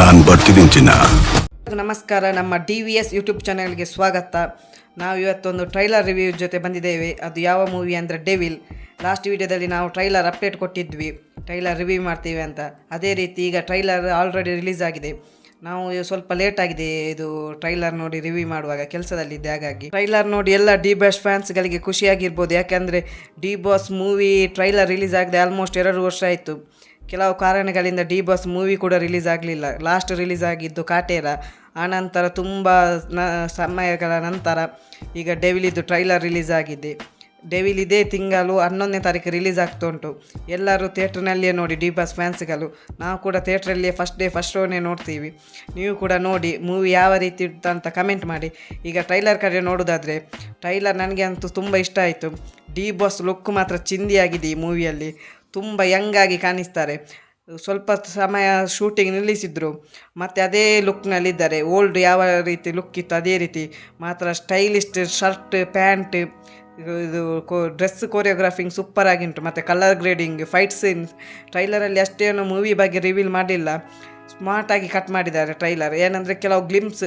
ನಾನು ಬರ್ತಿದ್ದೀನಿ ಚಿನ್ನ. ನಮಸ್ಕಾರ, ನಮ್ಮ DVS ಯೂಟ್ಯೂಬ್ ಚಾನೆಲ್ಗೆ ಸ್ವಾಗತ. ನಾವು ಇವತ್ತೊಂದು ಟ್ರೈಲರ್ ರಿವ್ಯೂ ಜೊತೆ ಬಂದಿದ್ದೇವೆ. ಅದು ಯಾವ ಮೂವಿ ಅಂದರೆ ಡೆವಿಲ್. ಲಾಸ್ಟ್ ವಿಡಿಯೋದಲ್ಲಿ ನಾವು ಟ್ರೈಲರ್ ಅಪ್ಡೇಟ್ ಕೊಟ್ಟಿದ್ವಿ, ಟ್ರೈಲರ್ ರಿವ್ಯೂ ಮಾಡ್ತೀವಿ ಅಂತ. ಅದೇ ರೀತಿ ಈಗ ಟ್ರೈಲರ್ ಆಲ್ರೆಡಿ ರಿಲೀಸ್ ಆಗಿದೆ. ನಾವು ಸ್ವಲ್ಪ ಲೇಟ್ ಆಗಿದೆ ಇದು ಟ್ರೈಲರ್ ನೋಡಿ ರಿವ್ಯೂ ಮಾಡುವಾಗ, ಕೆಲಸದಲ್ಲಿದ್ದೆ. ಹಾಗಾಗಿ ಟ್ರೈಲರ್ ನೋಡಿ ಎಲ್ಲ ಡಿ ಬಾಸ್ ಫ್ಯಾನ್ಸ್ಗಳಿಗೆ ಖುಷಿಯಾಗಿರ್ಬೋದು. ಯಾಕೆಂದರೆ D boss movie trailer release ಆಗದೆ ಆಲ್ಮೋಸ್ಟ್ 2 ವರ್ಷ ಆಯಿತು. ಕೆಲವು ಕಾರಣಗಳಿಂದ ಡಿ ಬಾಸ್ ಮೂವಿ ಕೂಡ ರಿಲೀಸ್ ಆಗಲಿಲ್ಲ. ಲಾಸ್ಟ್ ರಿಲೀಸ್ ಆಗಿದ್ದು ಕಾಟೇರ. ಆನಂತರ ತುಂಬ ಸಮಯಗಳ ನಂತರ ಈಗ ಡೆವಿಲಿದ್ದು ಟ್ರೈಲರ್ ರಿಲೀಸ್ ಆಗಿದೆ. ಡೆವಿಲ್ ಇದೇ ತಿಂಗಳು 11ನೇ ತಾರೀಕು ರಿಲೀಸ್ ಆಗ್ತಾ ಉಂಟು. ಎಲ್ಲರೂ ಥಿಯೇಟ್ರ್ನಲ್ಲಿಯೇ ನೋಡಿ, ಡಿ ಬಾಸ್ ಫ್ಯಾನ್ಸ್ಗಳು. ನಾವು ಕೂಡ ಥಿಯೇಟ್ರಲ್ಲಿಯೇ ಫಸ್ಟ್ ಶೋನೇ ನೋಡ್ತೀವಿ. ನೀವು ಕೂಡ ನೋಡಿ ಮೂವಿ ಯಾವ ರೀತಿ ಇತ್ತು ಅಂತ ಕಮೆಂಟ್ ಮಾಡಿ. ಈಗ ಟ್ರೈಲರ್ ಕಡೆ ನೋಡೋದಾದರೆ, ಟ್ರೈಲರ್ ನನಗೆ ಅಂತೂ ತುಂಬ ಇಷ್ಟ ಆಯಿತು. ಡಿ ಬಾಸ್ ಲುಕ್ ಮಾತ್ರ ಚಿಂದಿಯಾಗಿದೆ. ಈ ಮೂವಿಯಲ್ಲಿ ತುಂಬ ಯಂಗಾಗಿ ಕಾಣಿಸ್ತಾರೆ. ಸ್ವಲ್ಪ ಸಮಯ ಶೂಟಿಂಗ್ ನಿಲ್ಲಿಸಿದ್ರು, ಮತ್ತು ಅದೇ ಲುಕ್ನಲ್ಲಿದ್ದಾರೆ. ಓಲ್ಡ್ ಯಾವ ರೀತಿ ಲುಕ್ ಇತ್ತು ಅದೇ ರೀತಿ ಮಾತ್ರ ಸ್ಟೈಲಿಸ್ಟ್ ಶರ್ಟ್ ಪ್ಯಾಂಟ್, ಇದು ಡ್ರೆಸ್ ಕೊರಿಯೋಗ್ರಾಫಿಂಗ್ ಸೂಪರ್ ಆಗಿಂಟು. ಮತ್ತು ಕಲರ್ ಗ್ರೇಡಿಂಗ್, ಫೈಟ್ ಸೀನ್ಸ್ ಟ್ರೈಲರಲ್ಲಿ ಅಷ್ಟೇನು ಮೂವಿ ಬಗ್ಗೆ ರಿವೀಲ್ ಮಾಡಲಿಲ್ಲ. ಸ್ಮಾರ್ಟಾಗಿ ಕಟ್ ಮಾಡಿದ್ದಾರೆ ಟ್ರೈಲರ್. ಏನಂದರೆ ಕೆಲವು ಗ್ಲಿಮ್ಸ್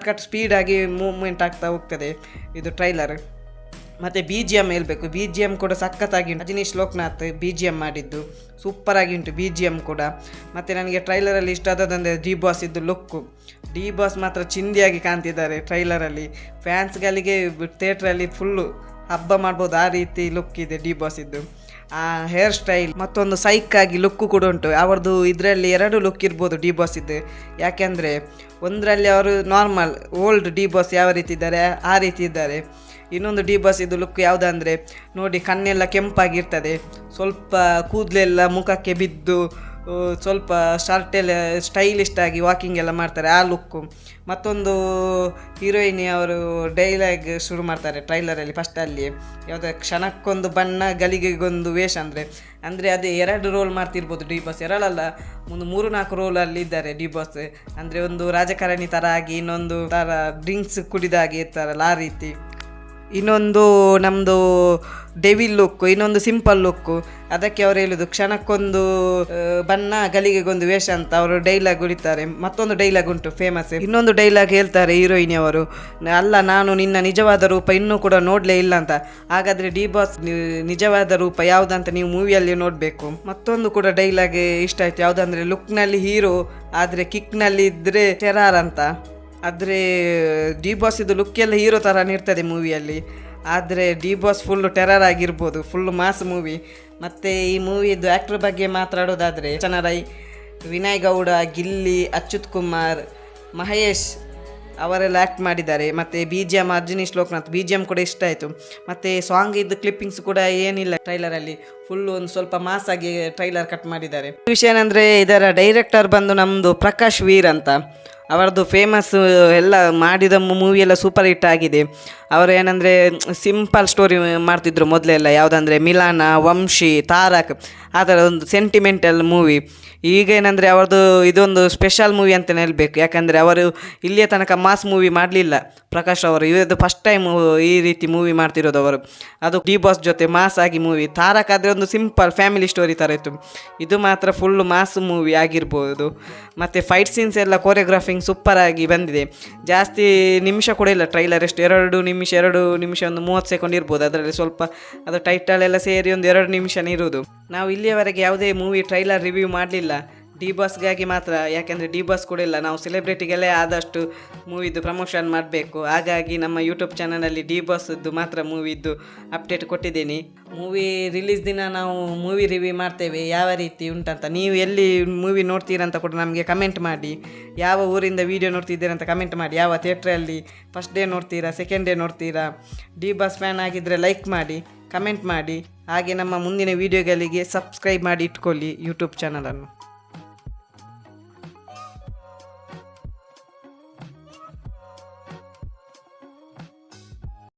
ಕಟ್ ಸ್ಪೀಡಾಗಿ ಮೂವ್ಮೆಂಟ್ ಆಗ್ತಾ ಹೋಗ್ತದೆ ಇದು ಟ್ರೈಲರ್. ಮತ್ತು BGM ಹೇಳ್ಬೇಕು, BGM ಕೂಡ ಸಖತ್ತಾಗಿ ಉಂಟು. ಅಜನೀಶ್ ಲೋಕನಾಥ್ BGM ಮಾಡಿದ್ದು ಸೂಪರಾಗಿ ಉಂಟು BGM ಕೂಡ. ಮತ್ತು ನನಗೆ ಟ್ರೈಲರಲ್ಲಿ ಇಷ್ಟ ಆದದಂದರೆ ಡಿ ಬಾಸ್ ಇದ್ದು ಲುಕ್ಕು. ಡಿ ಬಾಸ್ ಮಾತ್ರ ಚಿಂದಿಯಾಗಿ ಕಾಣ್ತಿದ್ದಾರೆ ಟ್ರೈಲರಲ್ಲಿ. ಫ್ಯಾನ್ಸ್ಗಳಿಗೆ ಥಿಯೇಟ್ರಲ್ಲಿ ಫುಲ್ಲು ಹಬ್ಬ ಮಾಡ್ಬೋದು, ಆ ರೀತಿ ಲುಕ್ ಇದೆ ಡಿ ಬಾಸ್ ಇದ್ದು. ಆ ಹೇರ್ ಸ್ಟೈಲ್ ಮತ್ತೊಂದು ಸೈಕಾಗಿ ಲುಕ್ಕು ಕೂಡ ಉಂಟು. ಅವ್ರದ್ದು ಇದರಲ್ಲಿ 2 ಲುಕ್ ಇರ್ಬೋದು ಡಿ ಬಾಸ್ ಇದ್ದು. ಯಾಕೆಂದರೆ ಒಂದರಲ್ಲಿ ಅವರು ನಾರ್ಮಲ್ ಓಲ್ಡ್ ಡಿ ಬಾಸ್ ಯಾವ ರೀತಿ ಇದ್ದಾರೆ ಆ ರೀತಿ ಇದ್ದಾರೆ. ಇನ್ನೊಂದು ಡಿ ಬಾಸ್ ಇದು ಲುಕ್ ಯಾವುದಂದರೆ ನೋಡಿ, ಕಣ್ಣೆಲ್ಲ ಕೆಂಪಾಗಿರ್ತದೆ, ಸ್ವಲ್ಪ ಕೂದಲೆಲ್ಲ ಮುಖಕ್ಕೆ ಬಿದ್ದು, ಸ್ವಲ್ಪ ಶರ್ಟೆಲ್ಲ ಸ್ಟೈಲಿಸ್ಟ್ ಆಗಿ ವಾಕಿಂಗ್ ಎಲ್ಲ ಮಾಡ್ತಾರೆ, ಆ ಲುಕ್ಕು. ಮತ್ತೊಂದು ಹೀರೋಯಿನಿ ಅವರು ಡೈಲಾಗ್ ಶುರು ಮಾಡ್ತಾರೆ ಟ್ರೈಲರಲ್ಲಿ ಫಸ್ಟಲ್ಲಿ, ಯಾವುದೇ ಕ್ಷಣಕ್ಕೊಂದು ಬಣ್ಣ ಗಳಿಗೆಗೊಂದು ವೇಷ ಅಂದರೆ ಅದೇ 2 ರೋಲ್ ಮಾಡ್ತಿರ್ಬೋದು ಡಿ ಬಾಸ್. 2 ಅಲ್ಲ, 3-4 ರೋಲಲ್ಲಿ ಇದ್ದಾರೆ ಡಿ ಬಾಸ್. ಅಂದರೆ ಒಂದು ರಾಜಕಾರಣಿ ಥರ ಆಗಿ, ಇನ್ನೊಂದು ಥರ ಡ್ರಿಂಕ್ಸ್ ಕುಡಿದಾಗಿ ಇರ್ತಾರಲ್ಲ ಆ ರೀತಿ. ಇನ್ನೊಂದು ನಮ್ಮದು ಡೆವಿಲ್ ಲುಕ್ಕು, ಇನ್ನೊಂದು ಸಿಂಪಲ್ ಲುಕ್ಕು. ಅದಕ್ಕೆ ಅವರು ಹೇಳೋದು ಕ್ಷಣಕ್ಕೊಂದು ಬಣ್ಣ ಗಳಿಗೆಗೊಂದು ವೇಷ ಅಂತ ಅವರು ಡೈಲಾಗ್ ಹೊಡಿತಾರೆ. ಮತ್ತೊಂದು ಡೈಲಾಗ್ ಉಂಟು ಫೇಮಸ್. ಇನ್ನೊಂದು ಡೈಲಾಗ್ ಹೇಳ್ತಾರೆ ಹೀರೋಯಿನಿ ಅವರು, ಅಲ್ಲ ನಾನು ನಿನ್ನ ನಿಜವಾದ ರೂಪ ಇನ್ನೂ ಕೂಡ ನೋಡಲೇ ಇಲ್ಲ ಅಂತ. ಹಾಗಾದರೆ ಡಿ ಬಾಸ್ ನಿಜವಾದ ರೂಪ ಯಾವುದಂತ ನೀವು ಮೂವಿಯಲ್ಲಿ ನೋಡಬೇಕು. ಮತ್ತೊಂದು ಕೂಡ ಡೈಲಾಗ್ ಇಷ್ಟ ಆಯಿತು, ಯಾವುದಂದರೆ ಲುಕ್ನಲ್ಲಿ ಹೀರೋ ಆದರೆ ಕಿಕ್ನಲ್ಲಿ ಇದ್ದರೆ ಟೆರಾರ್ ಅಂತ. ಆದರೆ ಡಿ ಬಾಸ್ ಇದು ಲುಕ್ ಎಲ್ಲ ಹೀರೋ ಥರನೇ ಇರ್ತದೆ ಮೂವಿಯಲ್ಲಿ, ಆದರೆ ಡಿ ಬಾಸ್ ಫುಲ್ಲು ಟೆರರ್ ಆಗಿರ್ಬೋದು, ಫುಲ್ಲು ಮಾಸ್ ಮೂವಿ. ಮತ್ತು ಈ ಮೂವಿದು ಆ್ಯಕ್ಟ್ರ್ ಬಗ್ಗೆ ಮಾತಾಡೋದಾದರೆ ಚನ ರೈ, ವಿನಯ್ ಗೌಡ, ಗಿಲ್ಲಿ, ಅಚ್ಯುತ್ ಕುಮಾರ್, ಮಹೇಶ್ ಅವರೆಲ್ಲ ಆ್ಯಕ್ಟ್ ಮಾಡಿದ್ದಾರೆ. ಮತ್ತು BGM ಅಜನೀಶ್ ಲೋಕನಾಥ್ BGM ಕೂಡ ಇಷ್ಟ ಆಯಿತು. ಮತ್ತು ಸಾಂಗ್ ಇದ್ದು ಕ್ಲಿಪ್ಪಿಂಗ್ಸ್ ಕೂಡ ಏನಿಲ್ಲ ಟ್ರೈಲರಲ್ಲಿ, ಫುಲ್ಲು ಒಂದು ಸ್ವಲ್ಪ ಮಾಸಾಗಿ ಟ್ರೈಲರ್ ಕಟ್ ಮಾಡಿದ್ದಾರೆ. ವಿಷಯ ಏನಂದರೆ ಇದರ ಡೈರೆಕ್ಟರ್ ಬಂದು ನಮ್ಮದು ಪ್ರಕಾಶ್ ವೀರ್ ಅಂತ. ಅವರದ್ದು ಫೇಮಸ್ ಎಲ್ಲ ಮಾಡಿದ ಮೂವಿ ಎಲ್ಲ ಸೂಪರ್ ಹಿಟ್ ಆಗಿದೆ. ಅವರು ಏನಂದರೆ ಸಿಂಪಲ್ ಸ್ಟೋರಿ ಮಾಡ್ತಿದ್ರು ಮೊದಲೆಲ್ಲ, ಯಾವುದಂದರೆ ಮಿಲಾನ, ವಂಶಿ, ತಾರಕ್, ಆ ಥರ ಒಂದು ಸೆಂಟಿಮೆಂಟಲ್ ಮೂವಿ. ಈಗ ಏನಂದರೆ ಅವ್ರದ್ದು ಇದೊಂದು ಸ್ಪೆಷಲ್ ಮೂವಿ ಅಂತಲೇ ಹೇಳಬೇಕು. ಯಾಕಂದರೆ ಅವರು ಇಲ್ಲಿಯ ತನಕ ಮಾಸ್ ಮೂವಿ ಮಾಡಲಿಲ್ಲ ಪ್ರಕಾಶ್ ಅವರು. ಇದು ಫಸ್ಟ್ ಟೈಮ್ ಈ ರೀತಿ ಮೂವಿ ಮಾಡ್ತಿರೋದು ಅವರು, ಅದು ಡಿ ಬಾಸ್ ಜೊತೆ ಮಾಸ್ ಆಗಿ ಮೂವಿ. ತಾರಕ್ ಆದರೆ ಒಂದು ಸಿಂಪಲ್ ಫ್ಯಾಮಿಲಿ ಸ್ಟೋರಿ ಥರ ಇತ್ತು, ಇದು ಮಾತ್ರ ಫುಲ್ಲು ಮಾಸ್ ಮೂವಿ ಆಗಿರ್ಬೋದು. ಮತ್ತು ಫೈಟ್ ಸೀನ್ಸ್ ಎಲ್ಲ ಕೊರಿಯೋಗ್ರಾಫಿಂಗ್ ಸೂಪರಾಗಿ ಬಂದಿದೆ. ಜಾಸ್ತಿ ನಿಮಿಷ ಕೂಡ ಇಲ್ಲ ಟ್ರೈಲರ್, ಎಷ್ಟು 2 ನಿಮಿಷ ಒಂದು 30 ಸೆಕೆಂಡ್ ಇರ್ಬೋದು. ಅದರಲ್ಲಿ ಸ್ವಲ್ಪ ಅದು ಟೈಟಲ್ ಎಲ್ಲ ಸೇರಿ ಒಂದು 2 ನಿಮಿಷನೇ ಇರೋದು. ನಾವು ಇಲ್ಲಿಯವರೆಗೆ ಯಾವುದೇ ಮೂವಿ ಟ್ರೈಲರ್ ರಿವ್ಯೂ ಮಾಡಲಿಲ್ಲ, ಡಿ ಬಾಸ್ಗಾಗಿ ಮಾತ್ರ. ಯಾಕೆಂದರೆ ಡಿ ಬಾಸ್ ಕೂಡ ಇಲ್ಲ, ನಾವು ಸೆಲೆಬ್ರಿಟಿಗೆಲ್ಲೇ ಆದಷ್ಟು ಮೂವಿದ್ದು ಪ್ರಮೋಷನ್ ಮಾಡಬೇಕು. ಹಾಗಾಗಿ ನಮ್ಮ ಯೂಟ್ಯೂಬ್ ಚಾನಲಲ್ಲಿ ಡಿ ಬಾಸ್ದು ಮಾತ್ರ ಮೂವಿದ್ದು ಅಪ್ಡೇಟ್ ಕೊಟ್ಟಿದ್ದೀನಿ. ಮೂವಿ ರಿಲೀಸ್ ದಿನ ನಾವು ಮೂವಿ ರಿವ್ಯೂ ಮಾಡ್ತೇವೆ, ಯಾವ ರೀತಿ ಉಂಟಂತ. ನೀವು ಎಲ್ಲಿ ಮೂವಿ ನೋಡ್ತೀರಂತ ಕೂಡ ನಮಗೆ ಕಮೆಂಟ್ ಮಾಡಿ. ಯಾವ ಊರಿಂದ ವೀಡಿಯೋ ನೋಡ್ತಿದ್ದೀರಂತ ಕಮೆಂಟ್ ಮಾಡಿ. ಯಾವ ಥಿಯೇಟ್ರಲ್ಲಿ ಫಸ್ಟ್ ಡೇ ನೋಡ್ತೀರಾ, ಸೆಕೆಂಡ್ ಡೇ ನೋಡ್ತೀರಾ. ಡಿ ಬಾಸ್ ಫ್ಯಾನ್ ಆಗಿದ್ದರೆ ಲೈಕ್ ಮಾಡಿ, ಕಮೆಂಟ್ ಮಾಡಿ. ಹಾಗೆ ನಮ್ಮ ಮುಂದಿನ ವೀಡಿಯೋಗಳಿಗೆ ಸಬ್ಸ್ಕ್ರೈಬ್ ಮಾಡಿ ಇಟ್ಕೊಳ್ಳಿ ಯೂಟ್ಯೂಬ್ ಚಾನಲನ್ನು.